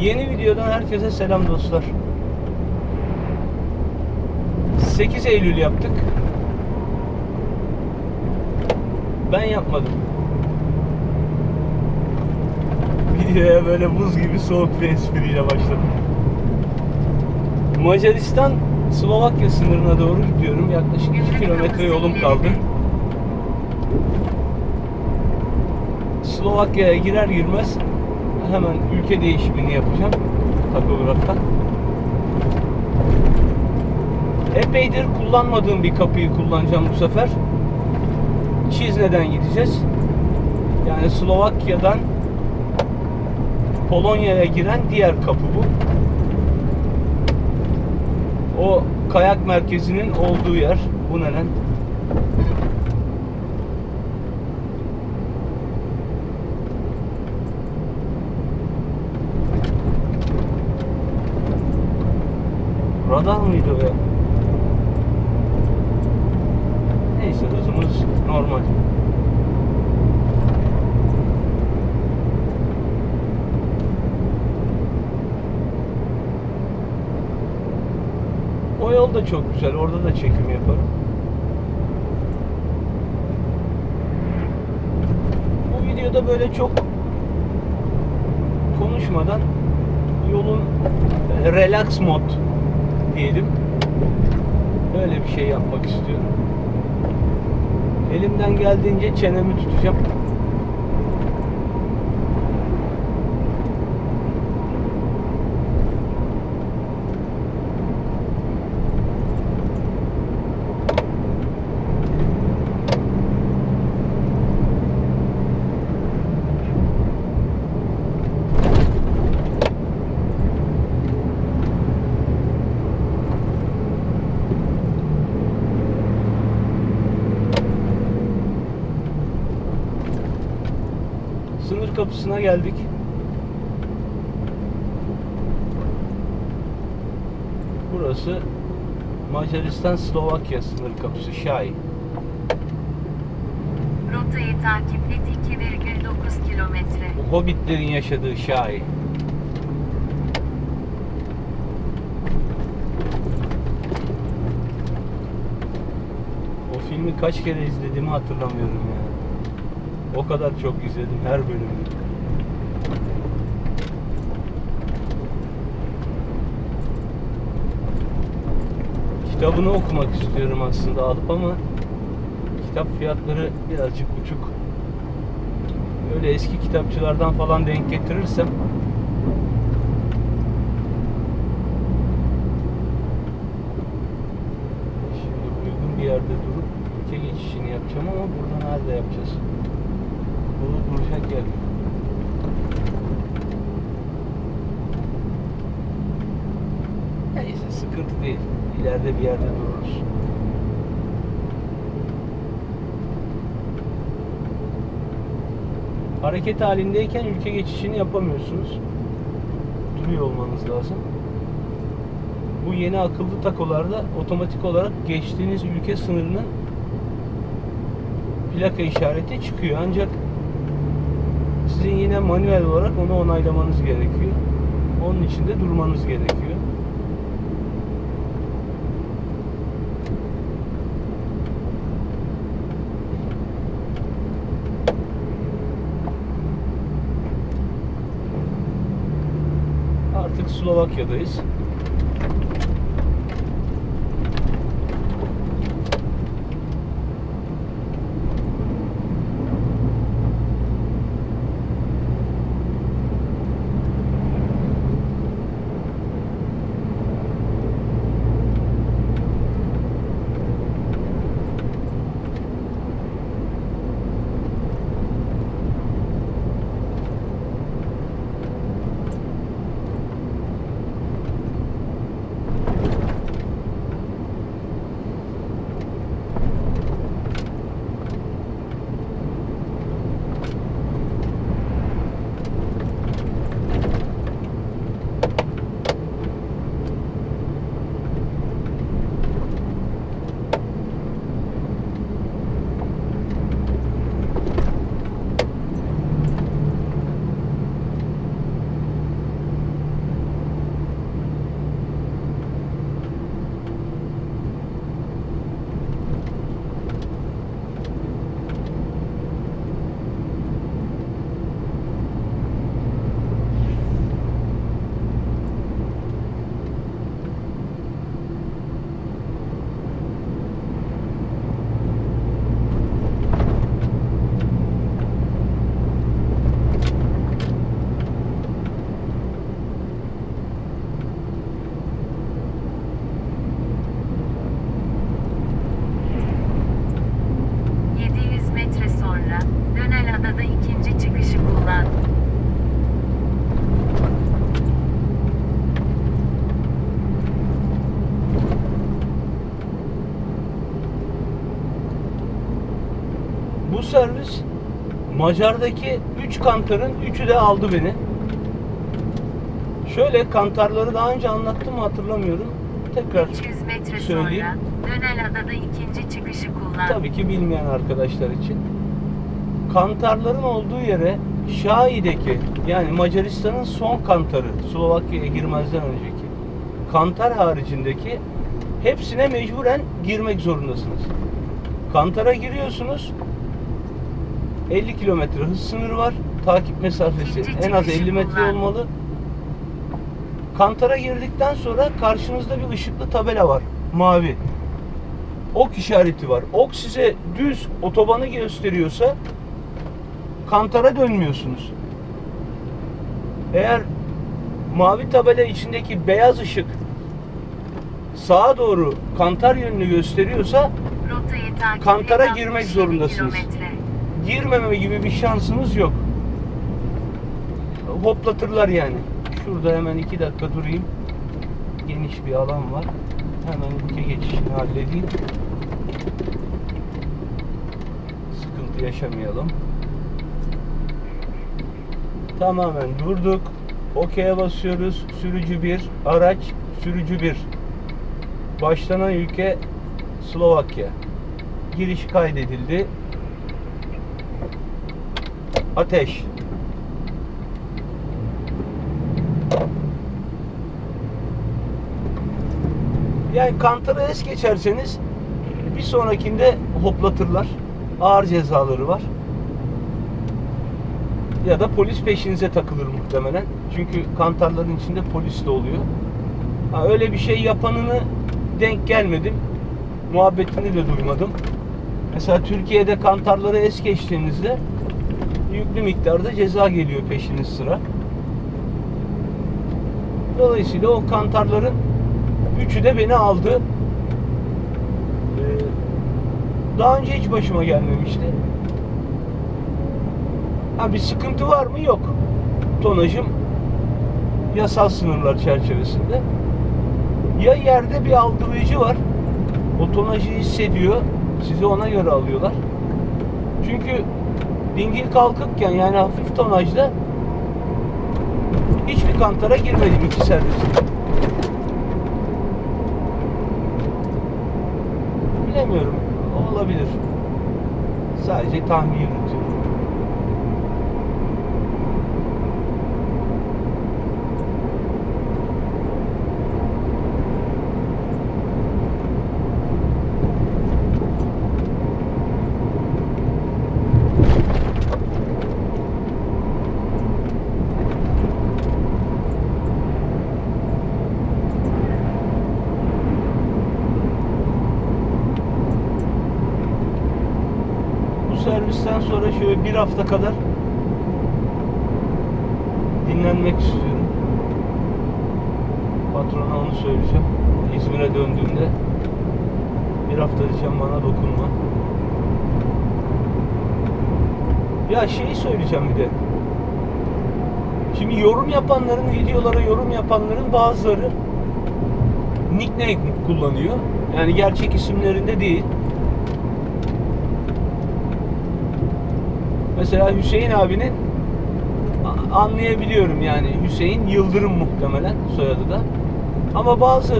Yeni videodan herkese selam dostlar. 8 Eylül yaptık. Ben yapmadım. Videoya böyle buz gibi soğuk bir espriyle başladım. Macaristan Slovakya sınırına doğru gidiyorum. Yaklaşık 2 kilometre yolum kaldı. Slovakya'ya girer girmez hemen ülke değişimini yapacağım takograftan. Epeydir kullanmadığım bir kapıyı kullanacağım bu sefer. Çizne'den gideceğiz. Yani Slovakya'dan Polonya'ya giren diğer kapı bu. O kayak merkezinin olduğu yer. Bu ne lan? Radar mıydı o ya? Neyse, hızımız normal. O yol da çok güzel. Orada da çekim yaparım. Bu videoda böyle çok konuşmadan yolun relax mod diyelim. Böyle bir şey yapmak istiyorum. Elimden geldiğince çenemi tutacağım. Sınır kapısına geldik. Burası Macaristan-Slovakya sınır kapısı Şai. Rotayı takip et 2,9 kilometre. Hobbitlerin yaşadığı Şai. O filmi kaç kere izlediğimi hatırlamıyorum ya. O kadar çok izledim her bölümünü. Kitabını okumak istiyorum aslında alıp ama kitap fiyatları birazcık uçuk. Öyle eski kitapçılardan falan denk getirirsem şimdi uygun bir yerde durup ülke geçişini yapacağım ama burada nerede yapacağız? Bu duracak yer. Neyse, sıkıntı değil. İleride bir yerde dururuz. Hareket halindeyken ülke geçişini yapamıyorsunuz. Duruyor olmanız lazım. Bu yeni akıllı takolarda otomatik olarak geçtiğiniz ülke sınırının plaka işareti çıkıyor. Ancak sizin yine manuel olarak onu onaylamanız gerekiyor. Onun için de durmanız gerekiyor. Artık Slovakya'dayız. Dönelada'da ikinci çıkışı kullan. Bu servis Macar'daki 3 kantarın 3'ü de aldı beni. Şöyle, kantarları daha önce anlattım mı hatırlamıyorum. Tekrar 300 metre söyleyeyim. sonra Dönelada'da ikinci çıkışı kullan. Tabii ki bilmeyen arkadaşlar için. Kantarların olduğu yere Şahi'deki, yani Macaristan'ın son kantarı, Slovakya'ya girmezden önceki kantar haricindeki hepsine mecburen girmek zorundasınız. Kantara giriyorsunuz. 50 kilometre hız sınırı var. Takip mesafesi en az 50 metre olmalı. Kantara girdikten sonra karşınızda bir ışıklı tabela var. Mavi. Ok işareti var. Ok size düz otobanı gösteriyorsa kantara dönmüyorsunuz. Eğer mavi tabela içindeki beyaz ışık sağa doğru kantar yönünü gösteriyorsa Rotayı takip kantara et, girmek 67 zorundasınız. kilometre. Girmeme gibi bir şansınız yok. Hoplatırlar yani. Şurada hemen 2 dakika durayım. Geniş bir alan var. Hemen ülke geçişini halledeyim. Sıkıntı yaşamayalım. Tamamen durduk. OK'ye basıyoruz. Sürücü 1, araç sürücü 1. Başlanan ülke Slovakya. Giriş kaydedildi. Ateş. Yani kantarı es geçerseniz bir sonrakinde hoplatırlar. Ağır cezaları var. Ya da polis peşinize takılır muhtemelen. Çünkü kantarların içinde polis de oluyor. Öyle bir şey yapanını denk gelmedim. Muhabbetini de duymadım. Mesela Türkiye'de kantarları es geçtiğinizde yüklü miktarda ceza geliyor peşiniz sıra. Dolayısıyla o kantarların üçü de beni aldı. Daha önce hiç başıma gelmemişti. Bir sıkıntı var mı? Yok. Tonajım yasal sınırlar çerçevesinde. Ya yerde bir algılayıcı var. O tonajı hissediyor. Sizi ona göre alıyorlar. Çünkü dingil kalkıkken, yani hafif tonajda hiçbir kantara girmedim 2 serviste. Bilemiyorum. Olabilir. Sadece tahmin yürütüyorum. Servisten sonra şöyle 1 hafta kadar dinlenmek istiyorum. Patrona onu söyleyeceğim. İzmir'e döndüğümde 1 hafta diyeceğim, bana dokunma. Ya şeyi söyleyeceğim bir de. Şimdi yorum yapanların, videolara yorum yapanların bazıları nickname kullanıyor. Yani gerçek isimlerinde değil. Mesela Hüseyin abinin anlayabiliyorum, yani Hüseyin Yıldırım muhtemelen soyadı da. Ama bazı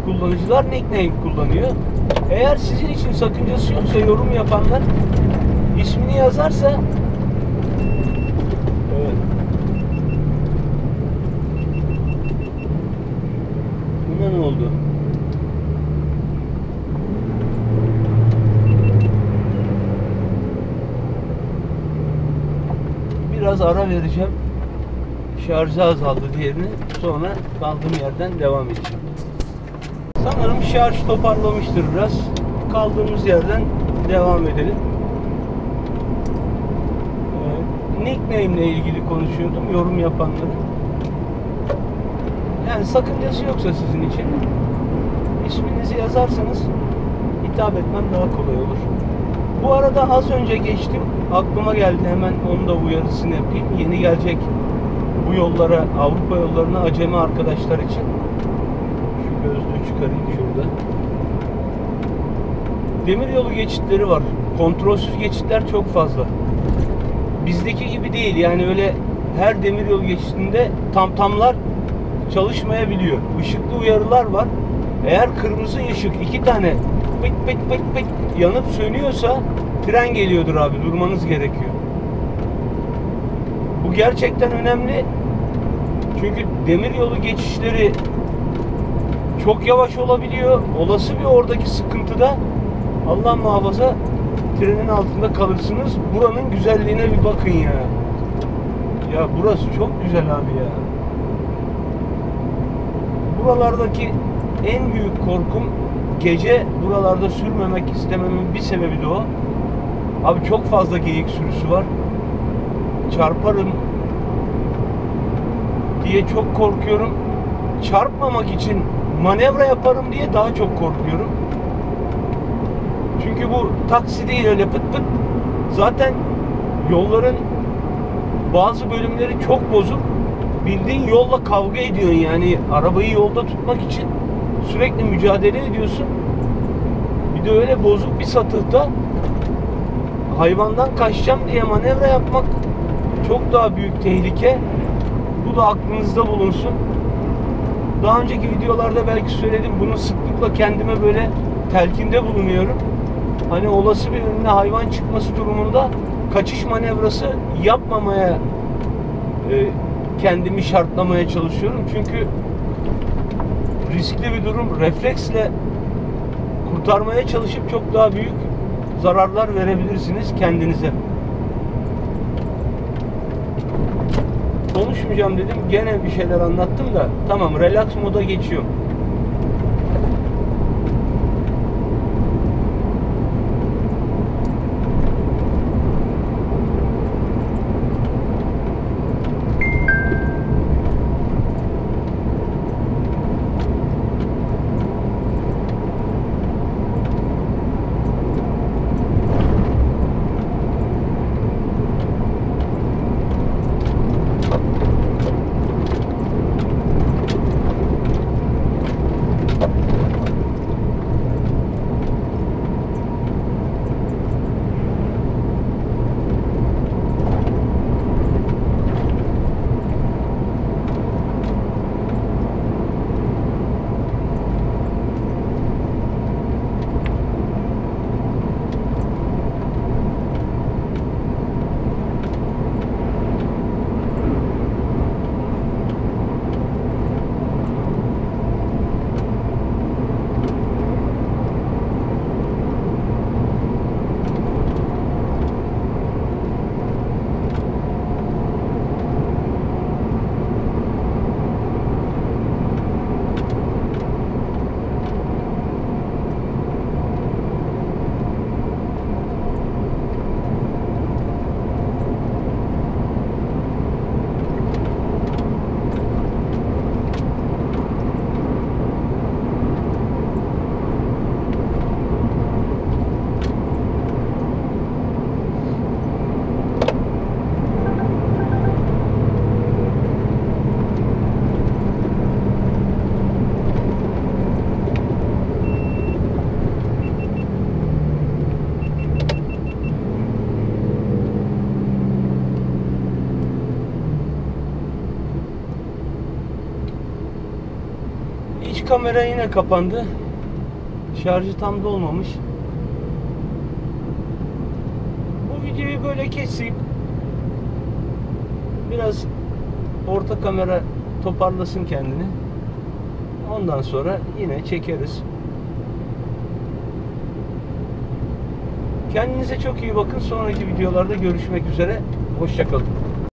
kullanıcılar nickname kullanıyor. Eğer sizin için sakıncası yoksa yorum yapanlar ismini yazarsa evet. Buna ne oldu? Biraz ara vereceğim. Şarjı azaldı diğerini. Sonra kaldığım yerden devam edeceğim. Sanırım şarj toparlamıştır biraz. Kaldığımız yerden devam edelim. Nickname ile ilgili konuşuyordum. Yorum yapanları. Yani sakıncası yoksa sizin için isminizi yazarsanız hitap etmem daha kolay olur. Bu arada az önce geçtim. Aklıma geldi, hemen onu da uyarısını yapayım. Yeni gelecek bu yollara, Avrupa yollarına acemi arkadaşlar için. Şu gözlüğü çıkarayım şurada. Demiryolu geçitleri var. Kontrolsüz geçitler çok fazla. Bizdeki gibi değil. Yani öyle her demiryolu geçitinde tamtamlar çalışmayabiliyor. Işıklı uyarılar var. Eğer kırmızı ışık 2 tane pıt pıt pıt pıt yanıp sönüyorsa tren geliyordur abi. Durmanız gerekiyor. Bu gerçekten önemli. Çünkü demiryolu geçişleri çok yavaş olabiliyor. Olası bir oradaki sıkıntıda Allah muhafaza trenin altında kalırsınız. Buranın güzelliğine bir bakın ya. Ya burası çok güzel abi ya. Buralardaki en büyük korkum, gece buralarda sürmemek istememin bir sebebi de o. Abi çok fazla geyik sürüsü var. Çarparım diye çok korkuyorum. Çarpmamak için manevra yaparım diye daha çok korkuyorum. Çünkü bu taksi değil, öyle pıt pıt. Zaten yolların bazı bölümleri çok bozuk. Bildiğin yolla kavga ediyorsun yani. Arabayı yolda tutmak için sürekli mücadele ediyorsun. Bir de öyle bozuk bir satıhta hayvandan kaçacağım diye manevra yapmak çok daha büyük tehlike. Bu da aklınızda bulunsun. Daha önceki videolarda belki söyledim. Bunu sıklıkla kendime böyle telkinde bulunuyorum. Hani olası bir önüne hayvan çıkması durumunda kaçış manevrası yapmamaya kendimi şartlamaya çalışıyorum. Çünkü riskli bir durum. Refleksle kurtarmaya çalışıp çok daha büyük zararlar verebilirsiniz kendinize. Konuşmayacağım dedim. Gene bir şeyler anlattım da. Tamam, relax moda geçiyorum. İç kamera yine kapandı. Şarjı tam dolmamış. Bu videoyu böyle keseyim. Biraz orta kamera toparlasın kendini. Ondan sonra yine çekeriz. Kendinize çok iyi bakın. Sonraki videolarda görüşmek üzere. Hoşça kalın.